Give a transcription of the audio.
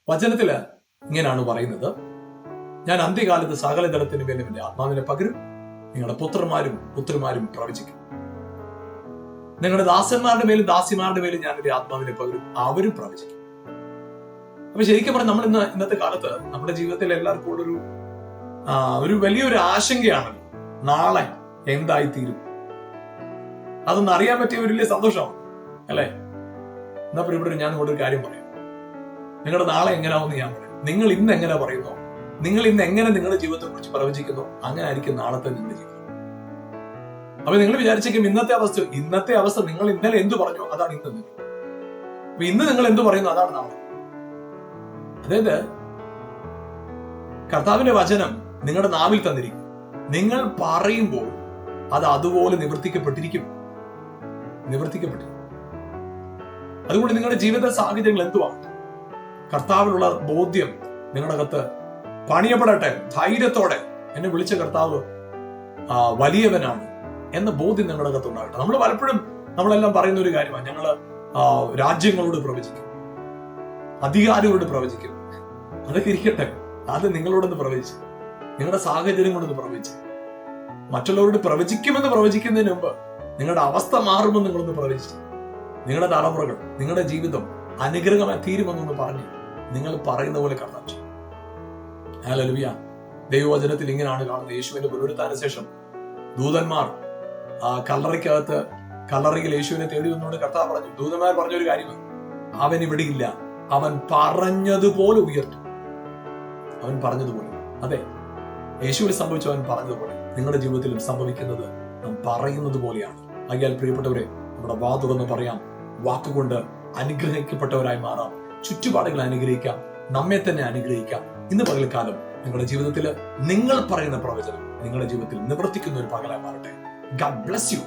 വചനത്തില് ഇങ്ങനെയാണ് പറയുന്നത്, ഞാൻ അന്ത്യകാലത്ത് സകല ജനത്തിന് മേലും എന്റെ ആത്മാവിനെ പകരും, നിങ്ങളുടെ പുത്രന്മാരും പുത്രിമാരും പ്രവചിക്കും. നിങ്ങളുടെ ദാസന്മാരുടെ മേലും ദാസിമാരുടെ മേലും ഞാൻ എന്റെ ആത്മാവിനെ പകരും, അവരും പ്രവചിക്കും. അപ്പൊ ശരിക്കും പറഞ്ഞാൽ നമ്മൾ ഇന്നത്തെ കാലത്ത് നമ്മുടെ ജീവിതത്തിൽ എല്ലാവർക്കും ഉള്ളൊരു ഒരു വലിയൊരു ആശങ്കയാണല്ലോ, നാളെ എന്തായി തീരും. അതൊന്നും അറിയാൻ പറ്റിയ ഒരു വലിയ സന്തോഷമാണ് അല്ലെ. എന്നാ ഇവിടെ ഞാൻ നിങ്ങളൊരു കാര്യം പറയാം. നിങ്ങളുടെ നാളെ എങ്ങനെയാവുമെന്ന് ഞാൻ പറയാം. നിങ്ങൾ ഇന്ന് എങ്ങനെ പറയുന്നോ, നിങ്ങൾ ഇന്ന് എങ്ങനെ നിങ്ങളുടെ ജീവിതത്തെ കുറിച്ച് പ്രവചിക്കുന്നോ, അങ്ങനെ ആയിരിക്കും നാളത്തെ നിങ്ങളുടെ ജീവിതം. അപ്പൊ നിങ്ങൾ വിചാരിച്ചേക്കും ഇന്നത്തെ അവസ്ഥ നിങ്ങൾ ഇന്നലെ എന്തു പറഞ്ഞോ അതാണ് ഇന്ന് നിങ്ങൾ. അപ്പൊ ഇന്ന് നിങ്ങൾ എന്തു പറയുന്നു അതാണ് നാളെ. അതായത് കർത്താവിന്റെ വചനം നിങ്ങളുടെ നാവിൽ തന്നിരിക്കും. നിങ്ങൾ പറയുമ്പോൾ അത് അതുപോലെ നിവർത്തിക്കപ്പെട്ടിരിക്കും. അതുകൊണ്ട് നിങ്ങളുടെ ജീവിത സാഹചര്യങ്ങൾ എന്തുവാണ്, കർത്താവിലുള്ള ബോധ്യം നിങ്ങളുടെ അകത്ത് പണിയപ്പെടട്ടെ. ധൈര്യത്തോടെ എന്നെ വിളിച്ച കർത്താവ് വലിയവനാണ് എന്ന ബോധ്യം നിങ്ങളുടെ അകത്ത് ഉണ്ടാകട്ടെ. നമ്മൾ പലപ്പോഴും നമ്മളെല്ലാം പറയുന്ന ഒരു കാര്യമാണ്, ഞങ്ങള് രാജ്യങ്ങളോട് പ്രവചിക്കും, അധികാരികളോട് പ്രവചിക്കും. അതൊക്കെ ഇരിക്കട്ടെ, അത് നിങ്ങളോടൊന്ന് പ്രവചിച്ച്, നിങ്ങളുടെ സാഹചര്യം കൊണ്ടൊന്ന് പ്രവചിച്ച്, മറ്റുള്ളവരോട് പ്രവചിക്കുന്നതിന് മുമ്പ് നിങ്ങളുടെ അവസ്ഥ മാറുമെന്ന് നിങ്ങളൊന്ന് പ്രവചിച്ച്, നിങ്ങളുടെ തലമുറകൾ, നിങ്ങളുടെ ജീവിതം അനുഗ്രഹമായി തീരുമെന്നൊന്ന് പറഞ്ഞ് നിങ്ങൾ പറയുന്ന പോലെ കർത്താവ് ചെയ്യും. ഹല്ലേലൂയ. ദൈവവചനത്തിൽ ഇങ്ങനെയാണ് കാണുന്നത്. യേശുവിന്റെ പുനരുത്ഥാന ശേഷം ദൂതന്മാർ കല്ലറയിൽ യേശുവിനെ തേടി വന്നുകൊണ്ട് കർത്താവ് പറഞ്ഞു, ദൂതന്മാർ പറഞ്ഞൊരു കാര്യമാണ്, അവൻ ഇവിടെയില്ല, അവൻ പറഞ്ഞതുപോലെ ഉയർത്തും. അവൻ പറഞ്ഞതുപോലെ. അതെ, യേശുവിന് സംഭവിച്ചു അവൻ പറഞ്ഞതുപോലെ നിങ്ങളുടെ ജീവിതത്തിലും സംഭവിക്കുന്നത് നാം പറയുന്നത് പോലെയാണ്. ആകയാൽ പ്രിയപ്പെട്ടവരെ, നമ്മുടെ വാ തുറന്ന് പറയാം, വാക്കുകൊണ്ട് അനുഗ്രഹിക്കപ്പെട്ടവരായി മാറാം, ചുറ്റുപാടുകൾ അനുഗ്രഹിക്കാം, നമ്മെ തന്നെ അനുഗ്രഹിക്കാം. ഇന്ന് പകൽക്കാലം നിങ്ങളുടെ ജീവിതത്തിൽ നിങ്ങൾ പറയുന്ന പ്രവചനം നിങ്ങളുടെ ജീവിതത്തിൽ നിവർത്തിക്കുന്ന ഒരു പകലായി മാറട്ടെ. God bless you.